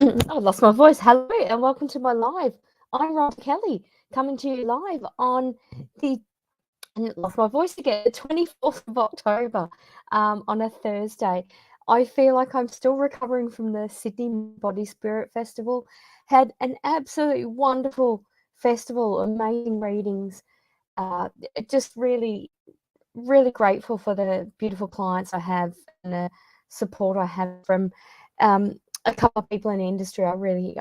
I lost my voice. Hello and welcome to my live. I'm Rhonda Kelly, coming to you live on the, and lost my voice again, the 24th of October, on a Thursday. I feel like I'm still recovering from the Sydney Body Spirit Festival. Had an absolutely wonderful festival, amazing readings. Just really, really grateful for the beautiful clients I have and the support I have from a couple of people in the industry. I really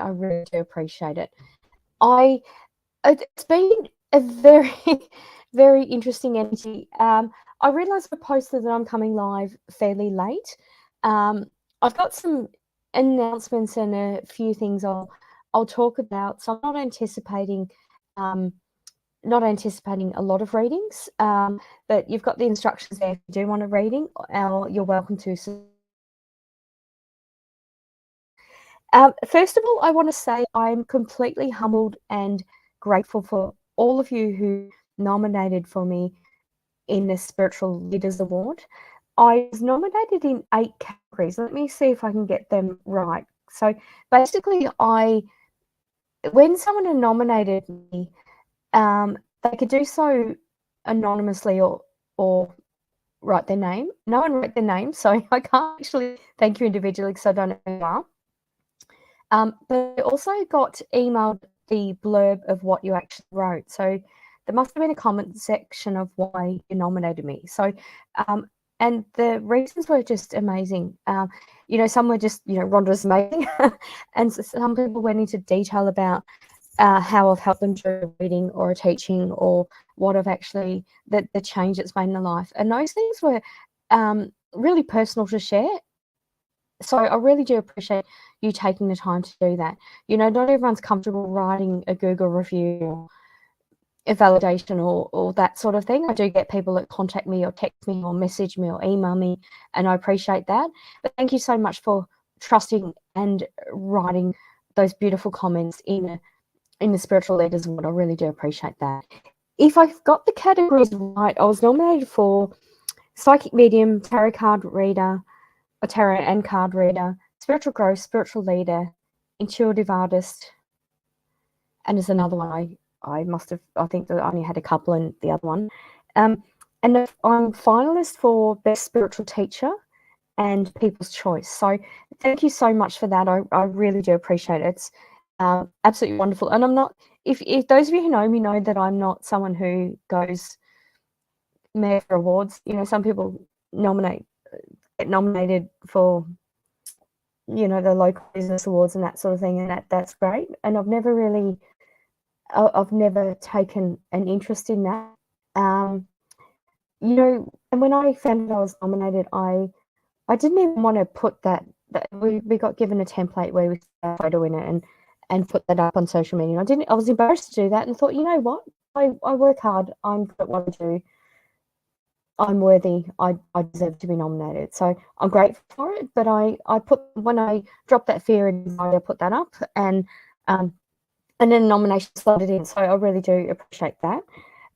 do appreciate it. It's been a very, very interesting energy. I realised I posted that I'm coming live fairly late. I've got some announcements and a few things I'll talk about. So I'm not anticipating a lot of readings, but you've got the instructions there if you do want a reading, you're welcome to. First of all, I want to say I'm completely humbled and grateful for all of you who nominated for me in the Spiritual Leaders Award. I was nominated in 8 categories. Let me see if I can get them right. So basically, when someone nominated me, they could do so anonymously or write their name. No one wrote their name, so I can't actually thank you individually because I don't know who you are. But I also got emailed the blurb of what you actually wrote. So there must have been a comment section of why you nominated me. So, and the reasons were just amazing. Some were just, Rhonda's amazing. And some people went into detail about how I've helped them through a reading or a teaching or what I've actually, the change it's made in their life. And those things were really personal to share. So I really do appreciate you taking the time to do that. Not everyone's comfortable writing a Google review or a validation or that sort of thing. I do get people that contact me or text me or message me or email me, and I appreciate that. But thank you so much for trusting and writing those beautiful comments in the Spiritual Leaders Award. I really do appreciate that. If I've got the categories right, I was nominated for Psychic Medium, Tarot Card Reader, a tarot and card reader, spiritual growth, spiritual leader, intuitive artist, and there's another one I think that I only had a couple in the other one. And I'm finalist for Best Spiritual Teacher and People's Choice. So thank you so much for that. I really do appreciate it. It's absolutely wonderful. And I'm not, if those of you who know me know that I'm not someone who goes mad for awards. Some people get nominated for the local business awards and that sort of thing, and that's great. And I've never taken an interest in that. And when I found that I was nominated, I didn't even want to put that we got given a template where we put a photo in it and put that up on social media. I was embarrassed to do that and thought, you know what, I work hard, I'm good at what I do, I'm worthy, I deserve to be nominated. So I'm grateful for it, but when I dropped that fear and desire, I put that up, and then the nomination slotted in. So I really do appreciate that.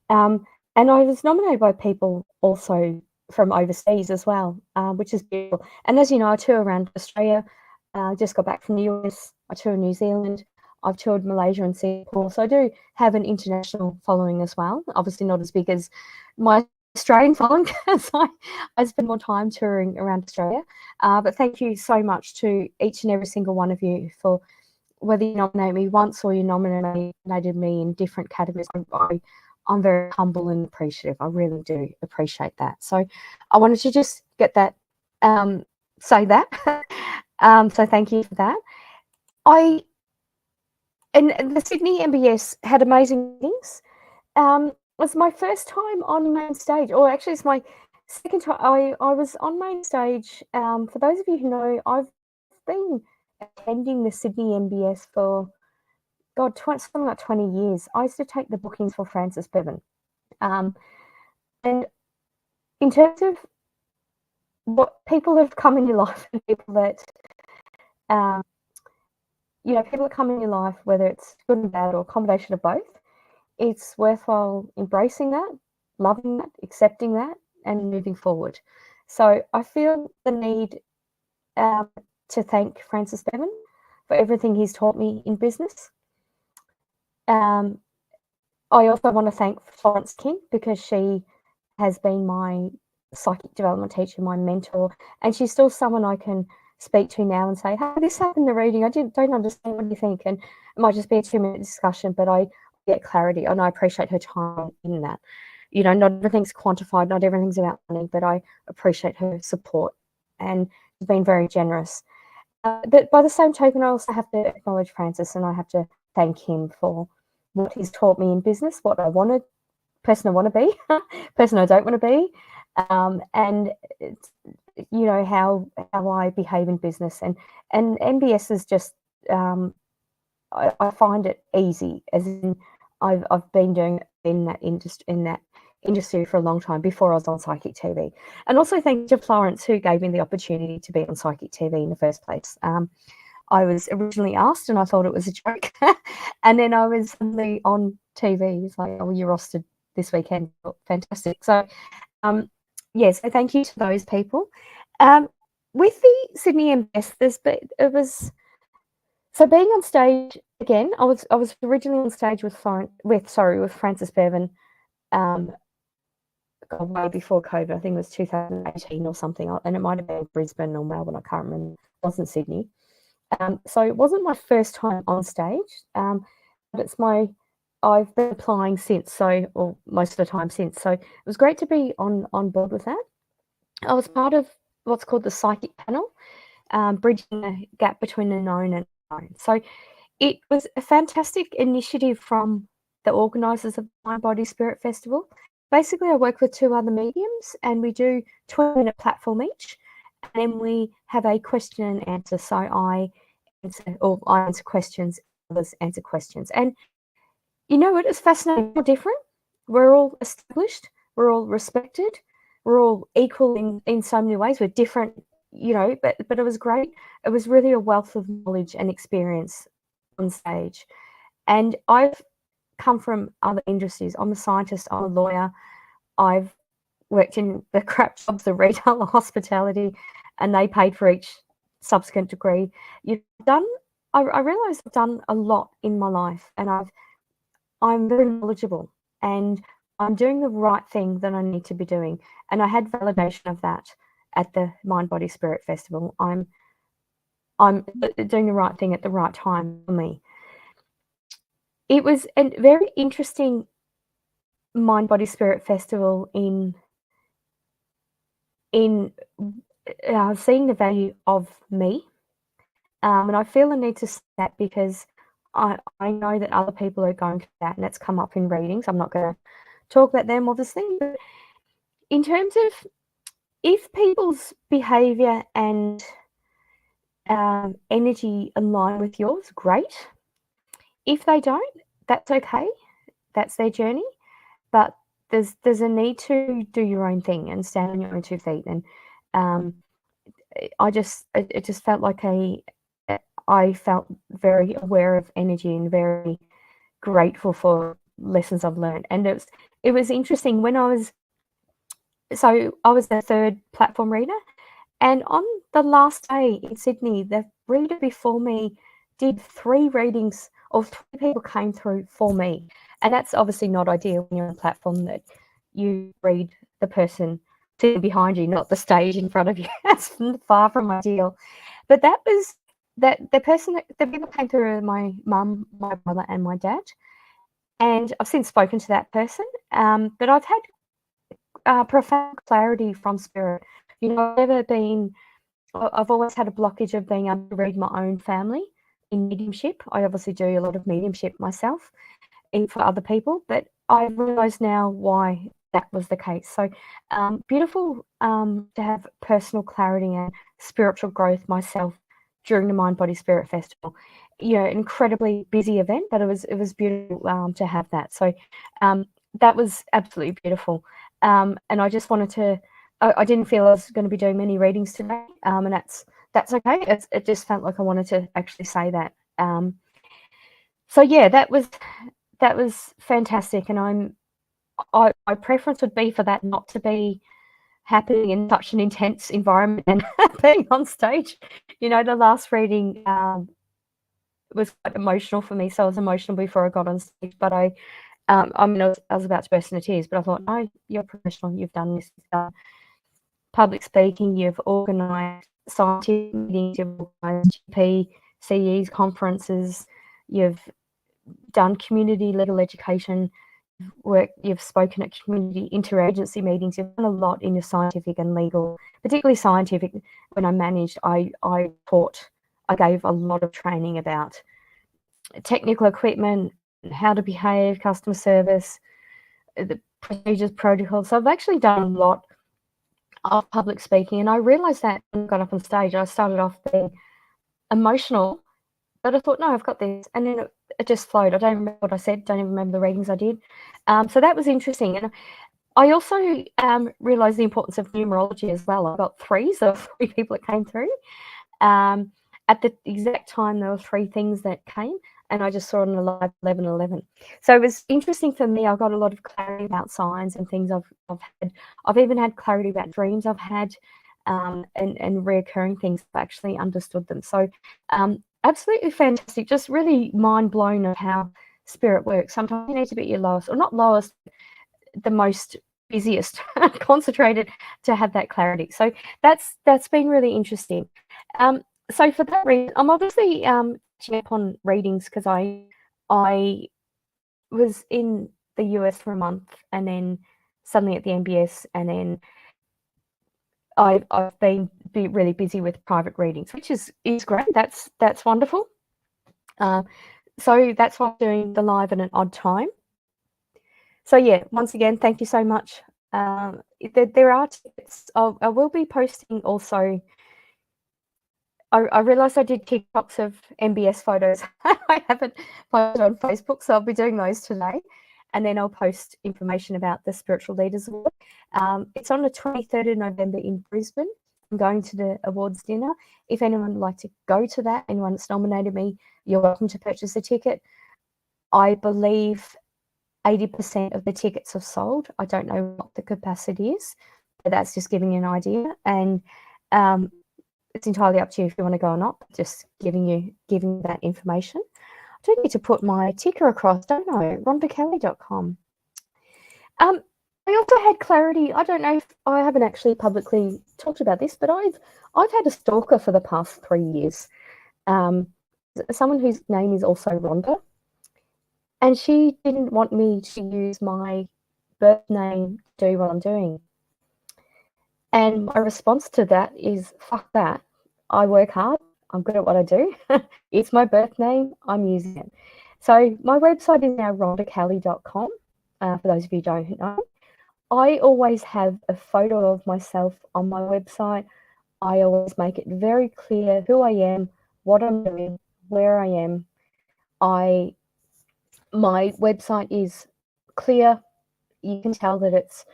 And I was nominated by people also from overseas as well, which is beautiful. And as you know, I tour around Australia. Just got back from the US. I tour New Zealand. I've toured Malaysia and Singapore. So I do have an international following as well. Obviously not as big as my Australian following because I spend more time touring around Australia. But thank you so much to each and every single one of you for whether you nominate me once or you nominated me in different categories. I'm very humble and appreciative. I really do appreciate that. So I wanted to just get that, say that. So thank you for that. And the Sydney MBS had amazing things. It was my first time on main stage, or actually it's my second time. I was on main stage. For those of you who know, I've been attending the Sydney MBS for something like 20 years. I used to take the bookings for Francis Bevan. And in terms of what people have come in your life and people that, people that come in your life, whether it's good and bad or a combination of both, it's worthwhile embracing that, loving that, accepting that, and moving forward. So I feel the need to thank Francis Bevan for everything he's taught me in business. I also want to thank Florence King, because she has been my psychic development teacher, my mentor, and she's still someone I can speak to now and say, hey, this happened in the reading, I don't understand, what do you think? And it might just be a 2-minute discussion, but I get clarity, and I appreciate her time in that. You know, not everything's quantified, not everything's about money, but I appreciate her support, and she's been very generous. But by the same token, I also have to acknowledge Francis, and I have to thank him for what he's taught me in business, what I wanted, person I want to be, person I don't want to be, and it's, you know, how I behave in business. And MBS is just, I find it easy, as in I've been doing it in that industry for a long time before I was on Psychic TV. And also thank you to Florence, who gave me the opportunity to be on Psychic TV in the first place. I was originally asked, and I thought it was a joke, and then I was suddenly on TV. It's like, oh, you're rostered this weekend. Fantastic. So, yeah, so thank you to those people. With the Sydney MBS, so being on stage again. I was originally on stage with Francis Bevan, way before COVID. I think it was 2018 or something, and it might have been Brisbane or Melbourne. I can't remember. It wasn't Sydney. So it wasn't my first time on stage, but I've been applying since, or most of the time since. So it was great to be on board with that. I was part of what's called the Psychic Panel, bridging the gap between the known and unknown. So it was a fantastic initiative from the organisers of the Mind Body Spirit Festival. Basically, I work with 2 other mediums, and we do 20-minute platform each, and then we have a question and answer. So I answer questions, others answer questions. And you know what? It's fascinating. We're different. We're all established. We're all respected. We're all equal in so many ways. We're different, you know, but it was great. It was really a wealth of knowledge and experience on stage. And I've come from other industries. I'm a scientist. I'm a lawyer. I've worked in the crap jobs of retail or hospitality, and they paid for each subsequent degree. I realised I've done a lot in my life, and I'm very knowledgeable, and I'm doing the right thing that I need to be doing. And I had validation of that at the Mind Body Spirit Festival. I'm doing the right thing at the right time for me. It was a very interesting Mind Body Spirit Festival in seeing the value of me, and I feel the need to say that because I know that other people are going through that, and that's come up in readings. I'm not going to talk about them, obviously, but in terms of if people's behaviour and energy align with yours, great. If they don't, that's okay. That's their journey. But there's a need to do your own thing and stand on your own 2 feet. And it just felt like I felt very aware of energy and very grateful for lessons I've learned. And it was interesting when I was the 3rd platform reader, and on the last day in Sydney, the reader before me did 3 readings, or 3 people came through for me. And that's obviously not ideal when you're on a platform that you read the person sitting behind you, not the stage in front of you. That's far from ideal. But the people came through my mum, my brother, and my dad. And I've since spoken to that person, but I've had profound clarity from spirit. You know, I've always had a blockage of being able to read my own family in mediumship. I obviously do a lot of mediumship myself, even for other people, but I realise now why that was the case. So beautiful to have personal clarity and spiritual growth myself during the Mind Body Spirit Festival. You know, incredibly busy event, but it was beautiful to have that. So that was absolutely beautiful. And I just wanted to. I didn't feel I was going to be doing many readings today, and that's okay. It just felt like I wanted to actually say that. So yeah, that was fantastic, and my preference would be for that not to be happening in such an intense environment and being on stage. You know, the last reading was quite emotional for me. So I was emotional before I got on stage, but I mean, I was about to burst into tears, but I thought, no, you're professional. You've done this. You've done public speaking. You've organised scientific meetings. You've organised GP, CEs, conferences. You've done community legal education work. You've spoken at community interagency meetings. You've done a lot in your scientific and legal, particularly scientific. When I managed, I gave a lot of training about technical equipment, how to behave, customer service, the procedures, protocols. So I've actually done a lot of public speaking, and I realised that when I got up on stage, I started off being emotional, but I thought, no, I've got this, and then it just flowed. I don't remember what I said, don't even remember the readings I did. So that was interesting. And I also realised the importance of numerology as well. I got threes of 3 people that came through. At the exact time, there were 3 things that came, and I just saw it on alive 1111. So it was interesting for me. I got a lot of clarity about signs and things I've had. I've even had clarity about dreams I've had, and reoccurring things. I've actually understood them. So absolutely fantastic. Just really mind blown of how spirit works. Sometimes you need to be at your lowest, or not lowest, the most busiest, concentrated to have that clarity. So that's been really interesting. So for that reason, I'm obviously catching up on readings because I was in the US for a month, and then suddenly at the MBS, and then I've been really busy with private readings, which is great. That's wonderful. So that's why I'm doing the live at an odd time. So yeah, once again, thank you so much. There are tickets. I will be posting also. I realised I did TikToks of MBS photos. I haven't posted on Facebook, so I'll be doing those today. And then I'll post information about the Spiritual Leaders Award. It's on the 23rd of November in Brisbane. I'm going to the awards dinner. If anyone would like to go to that, anyone that's nominated me, you're welcome to purchase a ticket. I believe 80% of the tickets have sold. I don't know what the capacity is, but that's just giving you an idea. And it's entirely up to you if you want to go or not. Just giving you that information. I do need to put my ticker across, don't I? RhondaKelly.com. I also had clarity. I don't know if I haven't actually publicly talked about this, but I've had a stalker for the past 3 years. Someone whose name is also Rhonda, and she didn't want me to use my birth name to do what I'm doing. And my response to that is, fuck that. I work hard. I'm good at what I do. It's my birth name. I'm using it. So my website is now rhondakelly.com. For those of you who don't know, I always have a photo of myself on my website. I always make it very clear who I am, what I'm doing, where I am. My website is clear. You can tell that it's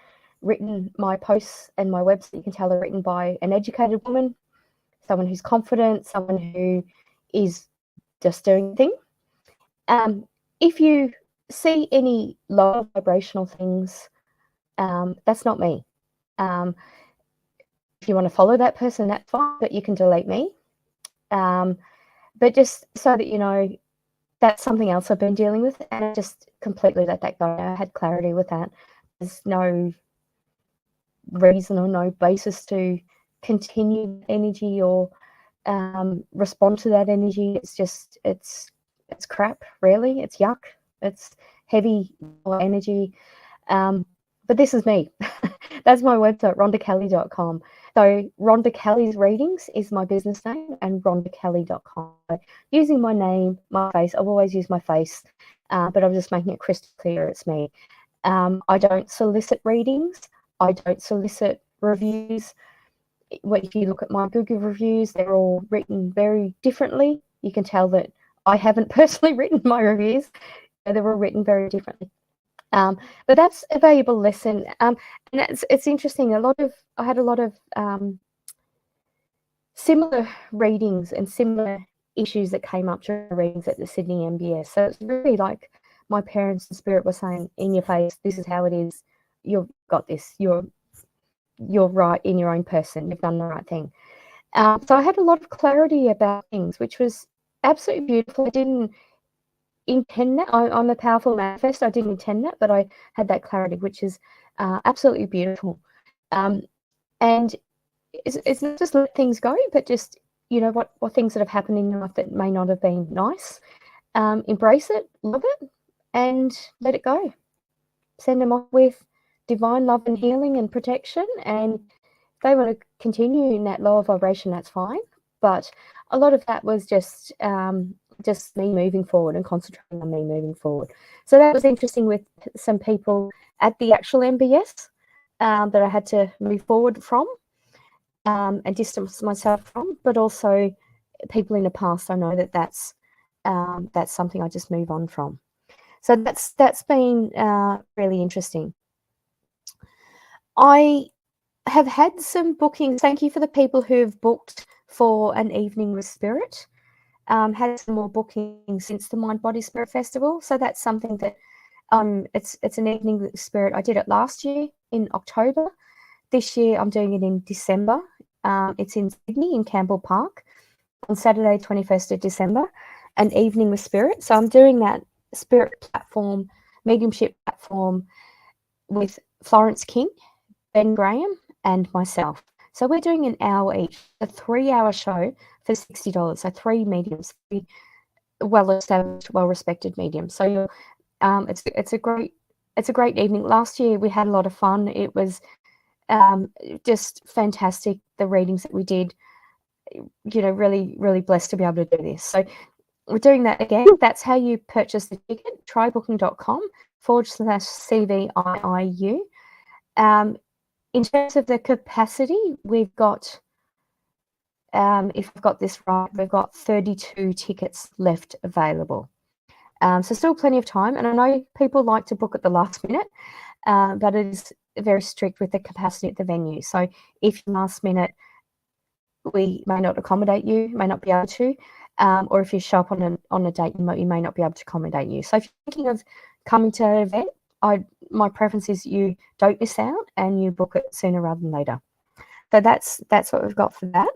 written, my posts and my website, you can tell they're written by an educated woman, someone who's confident, someone who is just doing things. If you see any low vibrational things, that's not me. If you want to follow that person, that's fine, but you can delete me. But just so that you know, that's something else I've been dealing with, and I just completely let that go. I had clarity with that. There's no reason or no basis to continue energy or respond to that energy. It's just, it's crap, really. It's yuck. It's heavy energy. But this is me. That's my website, rhondakelly.com. So Rhonda Kelly's Readings is my business name, and rhondakelly.com. Using my name, my face, I've always used my face, but I'm just making it crystal clear it's me. I don't solicit readings. I don't solicit reviews. If you look at my Google reviews, they're all written very differently. You can tell that I haven't personally written my reviews. They're all written very differently. But that's a valuable lesson. And it's interesting. I had a lot of similar readings and similar issues that came up during readings at the Sydney MBS. So it's really like my parents and spirit were saying in your face, this is how it is. You've got this. You're right in your own person. You've done the right thing. So I had a lot of clarity about things, which was absolutely beautiful. I didn't intend that. I'm a powerful manifest. I didn't intend that, but I had that clarity, which is absolutely beautiful. And it's not just let things go, but just, you know, what things that have happened in your life that may not have been nice. Embrace it, love it, and let it go. Send them off with divine love and healing and protection. And if they want to continue in that lower vibration, that's fine. But a lot of that was just me moving forward and concentrating on me moving forward. So that was interesting with some people at the actual MBS that I had to move forward from and distance myself from, but also people in the past. I know that that's something I just move on from. So that's been really interesting. I have had some bookings. Thank you for the people who've booked for an evening with Spirit. Had some more bookings since the Mind Body Spirit Festival. So that's something that it's an evening with Spirit. I did it last year in October. This year I'm doing it in December. It's in Sydney in Campbell Park on Saturday, 21st of December, an evening with Spirit. So I'm doing that Spirit platform, mediumship platform with Florence King, Ben Graham, and myself. So we're doing an hour each, a 3-hour show for $60. So 3 mediums, 3 well-established, well-respected mediums. So you're, it's a great evening. Last year we had a lot of fun. It was just fantastic. The readings that we did, you know, really, really blessed to be able to do this. So we're doing that again. That's how you purchase the ticket, trybooking.com/CVIIU. In terms of the capacity, we've got, if I've got this right, we've got 32 tickets left available. So still plenty of time. And I know people like to book at the last minute, but it is very strict with the capacity at the venue. So if last minute, we may not accommodate you, may not be able to, or if you show up on a date, you may not be able to accommodate you. So if you're thinking of coming to an event, my preference is you don't miss out and you book it sooner rather than later. So that's what we've got for that.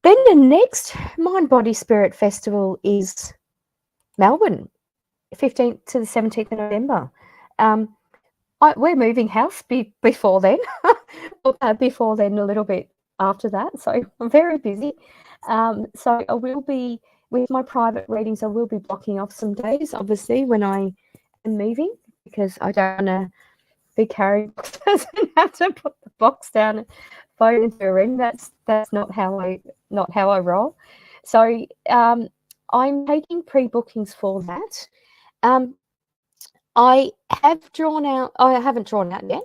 Then the next Mind Body Spirit Festival is Melbourne, 15th to the 17th of November. We're moving house before then, before then a little bit after that. So I'm very busy. So I will be, with my private readings, I will be blocking off some days, obviously, when I am moving, because I don't want to be carrying boxes and have to put the box down and phone into a ring. That's not how I roll. So I'm taking pre-bookings for that. I haven't drawn out yet.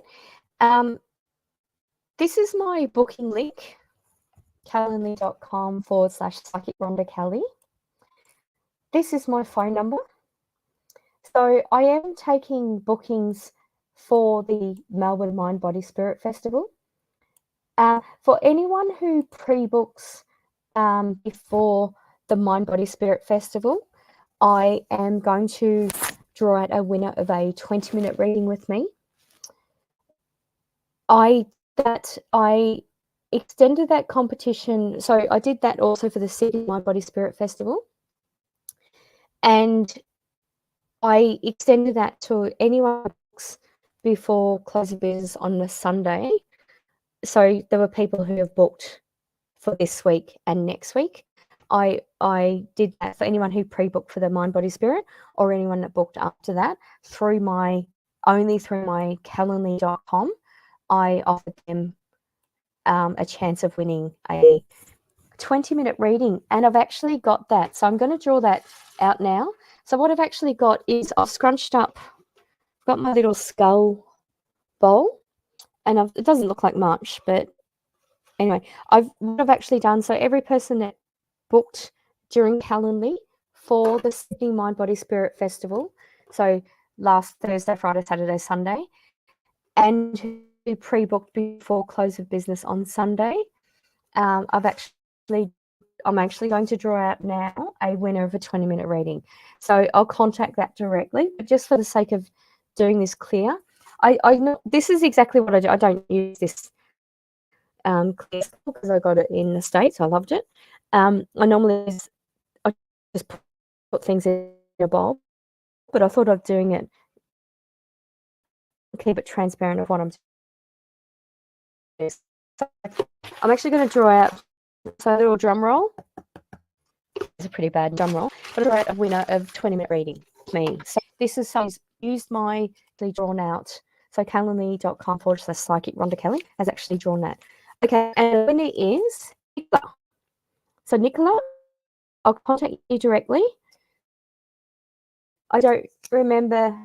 This is my booking link, calendly.com/psychic Rhonda Kelly. This is my phone number. So I am taking bookings for the Melbourne Mind Body Spirit Festival. For anyone who pre-books before the Mind Body Spirit Festival, I am going to draw out a winner of a 20-minute reading with me. I extended that competition. So I did that also for the Sydney Mind Body Spirit Festival. And I extended that to anyone who books before close of business on a Sunday. So there were people who have booked for this week and next week. I did that for anyone who pre-booked for the Mind Body Spirit, or anyone that booked after that through my calendly.com. I offered them a chance of winning a 20-minute reading, and I've actually got that. So I'm going to draw that out now. So what I've actually got is I've scrunched up, got my little skull bowl, and it doesn't look like much, but anyway, what I've actually done, so every person that booked during Calendly for the Sydney Mind Body Spirit Festival, so last Thursday, Friday, Saturday, Sunday, and who pre-booked before close of business on Sunday, I'm actually going to draw out now a winner of a 20-minute reading. So I'll contact that directly, but just for the sake of doing this clear, I know this is exactly what I do. I don't use this clear because I got it in the States. I loved it. I normally use just put things in a bowl, but I thought of doing it, keep it transparent of what I'm doing. So I'm actually going to draw out, so a little drum roll. It's a pretty bad drum roll, but I'll draw out a winner of 20-minute reading, me. So this is someone who's used my drawn out, so calendly.com/psychic Rhonda Kelly has actually drawn that. Okay, and the winner is Nicola. So Nicola, I'll contact you directly. I don't remember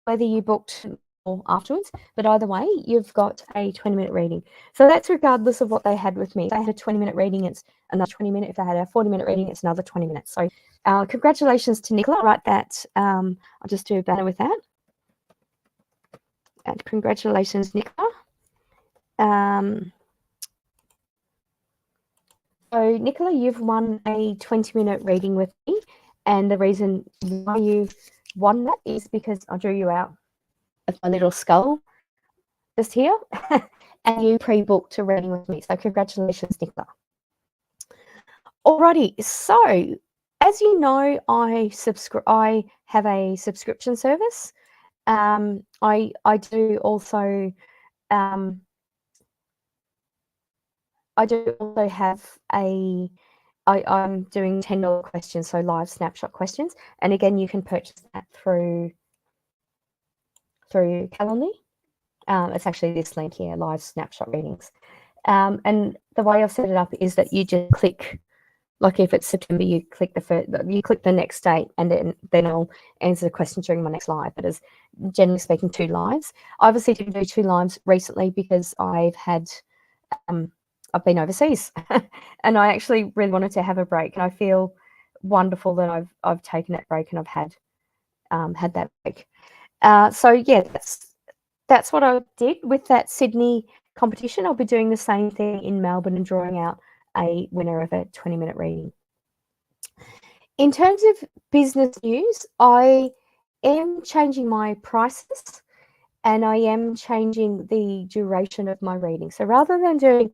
whether you booked or afterwards, but either way, you've got a 20-minute reading. So that's regardless of what they had with me. If they had a 20-minute reading, it's another 20 minutes. If they had a 40-minute reading, it's another 20 minutes. So congratulations to Nicola. I'll write that. I'll just do a banner with that. And congratulations, Nicola. So Nicola, you've won a 20-minute reading with me. And the reason why you won that is because I drew you out of my little skull just here, and you pre-booked a reading with me. So congratulations, Nicola. Alrighty, so as you know, I have a subscription service. I do also have I'm doing $10 questions, so live snapshot questions. And again, you can purchase that through Calendly. It's actually this link here, live snapshot readings. And the way I've set it up is that you just click, like if it's September, you click the next date, and then I'll answer the question during my next live. But as generally speaking, 2 lives. I obviously didn't do 2 lives recently because I've been overseas, and I actually really wanted to have a break. And I feel wonderful that I've taken that break and I've had that break. So yeah, that's what I did with that Sydney competition. I'll be doing the same thing in Melbourne and drawing out a winner of a 20-minute reading. In terms of business news, I am changing my prices, and I am changing the duration of my reading. So rather than doing,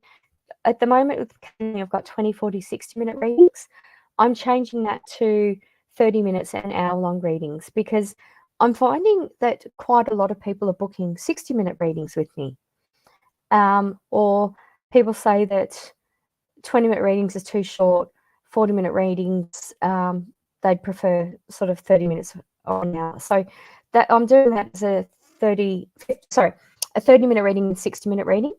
at the moment, I've got 20, 40, 60-minute readings. I'm changing that to 30 minutes and hour-long readings, because I'm finding that quite a lot of people are booking 60-minute readings with me. Or people say that 20-minute readings is too short, 40-minute readings, they'd prefer sort of 30 minutes or an hour. So that I'm doing that as a 30-minute reading and 60-minute reading.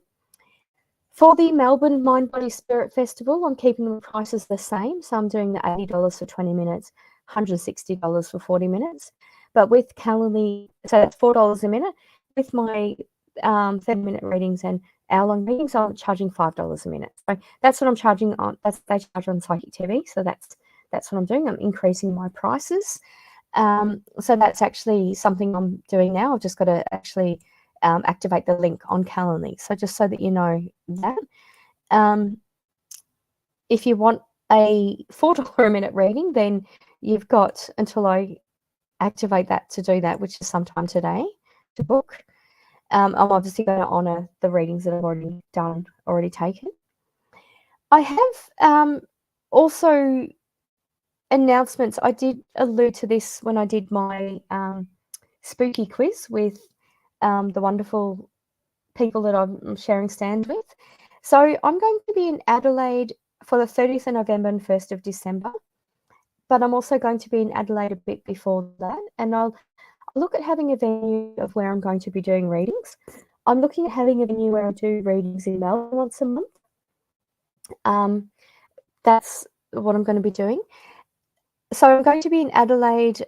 For the Melbourne Mind, Body, Spirit Festival, I'm keeping the prices the same. So I'm doing the $80 for 20 minutes, $160 for 40 minutes. But with Calendly, so that's $4 a minute. With my 30-minute readings and hour-long readings, I'm charging $5 a minute. So that's what I'm charging on. They charge on Psychic TV. So that's what I'm doing. I'm increasing my prices. So that's actually something I'm doing now. I've just got to actually activate the link on Calendly. So just so that you know that. If you want a $4 a minute reading, then you've got until I activate that to do that, which is sometime today to book. I'm obviously going to honour the readings that I've already taken. I have also announcements. I did allude to this when I did my spooky quiz with the wonderful people that I'm sharing stand with. So I'm going to be in Adelaide for the 30th of November and 1st of December. But I'm also going to be in Adelaide a bit before that. And I'll look at having a venue of where I'm going to be doing readings. I'm looking at having a venue where I do readings in Melbourne once a month. That's what I'm going to be doing. So I'm going to be in Adelaide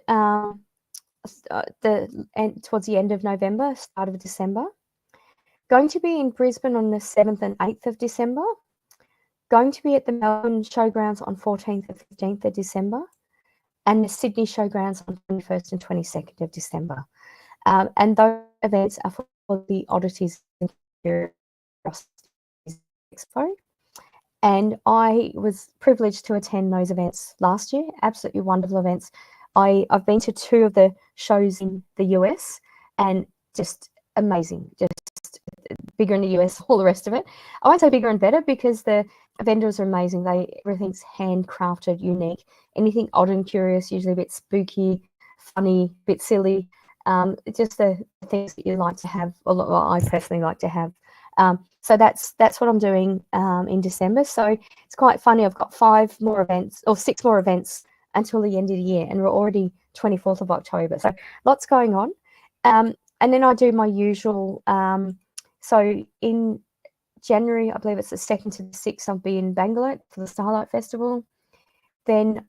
towards the end of November, start of December. Going to be in Brisbane on the 7th and 8th of December. Going to be at the Melbourne Showgrounds on 14th and 15th of December. And the Sydney Showgrounds on 21st and 22nd of December. And those events are for the Oddities and Curiosities Expo. And I was privileged to attend those events last year. Absolutely wonderful events. I've been to 2 of the shows in the US, and just amazing. Just bigger in the US, all the rest of it. I won't say bigger and better, because the vendors are amazing. Everything's handcrafted, unique. Anything odd and curious, usually a bit spooky, funny, a bit silly. Just the things that you like to have, or I personally like to have. So that's what I'm doing in December. So it's quite funny. I've got 5 more events or 6 more events until the end of the year, and we're already 24th of October. So lots going on. And then I do my usual. So in January, I believe it's the 2nd to the 6th, I'll be in Bangalore for the Starlight Festival. Then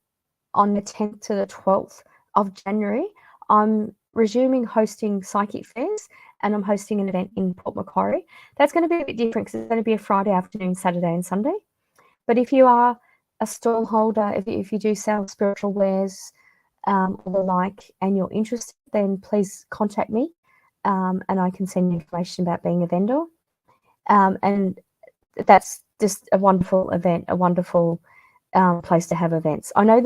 on the 10th to the 12th of January, I'm resuming hosting psychic fairs, and I'm hosting an event in Port Macquarie. That's going to be a bit different because it's going to be a Friday afternoon, Saturday and Sunday. But if you are a stall holder, if you do sell spiritual wares or the like, and you're interested, then please contact me, and I can send you information about being a vendor. And that's just a wonderful event, a wonderful place to have events. I know I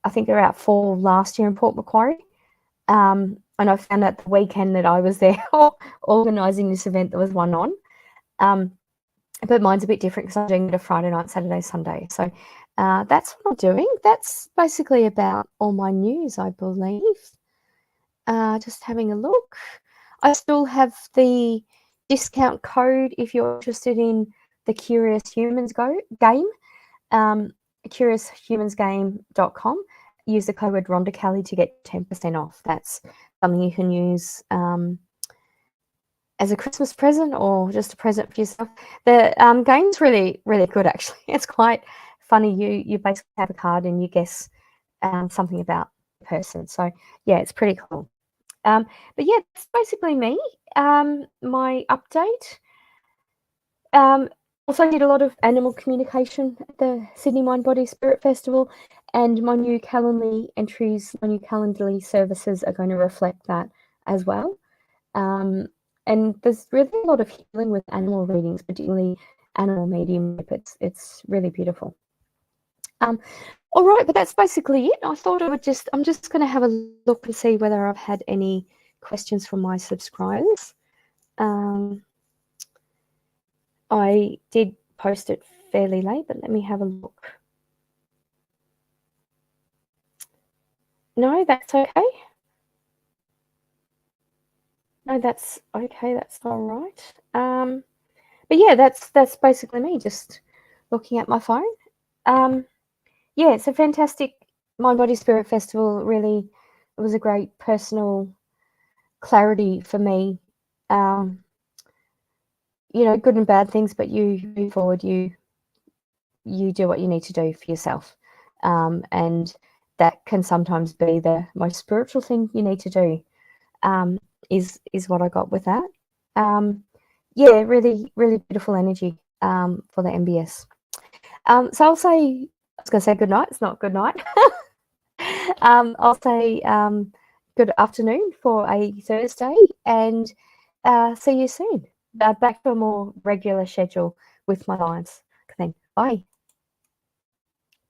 think there were about 4 last year in Port Macquarie. And I found out the weekend that I was there organising this event, there was one on. But mine's a bit different because I'm doing it a Friday night, Saturday, Sunday. So that's what I'm doing. That's basically about all my news, I believe. Just having a look. I still have the discount code if you're interested in the Curious Humans game. CuriousHumansGame.com. Use the code word Rhonda Kelly to get 10% off. That's something you can use as a Christmas present or just a present for yourself. The game's really, really good, actually. It's quite funny. You basically have a card and you guess something about the person. So, yeah, it's pretty cool. But, yeah, that's basically me, my update. Also did a lot of animal communication at the Sydney Mind Body Spirit Festival, and my new Calendly entries, my new Calendly services are going to reflect that as well. And there's really a lot of healing with animal readings, particularly animal mediumship. It's really beautiful. All right, but that's basically it. I thought I'm just going to have a look and see whether I've had any questions from my subscribers. I did post it fairly late, but let me have a look. No, that's okay. No, that's okay. That's all right. But yeah, that's basically me just looking at my phone. Yeah, it's a fantastic Mind Body Spirit Festival. Really, it was a great personal clarity for me. You know, good and bad things, but you move forward. You do what you need to do for yourself, and that can sometimes be the most spiritual thing you need to do. Is what I got with that. Yeah, really, really beautiful energy for the MBS. So I was going to say good night. It's not good night. I'll say good afternoon for a Thursday, and see you soon. Back to a more regular schedule with my lives. Bye.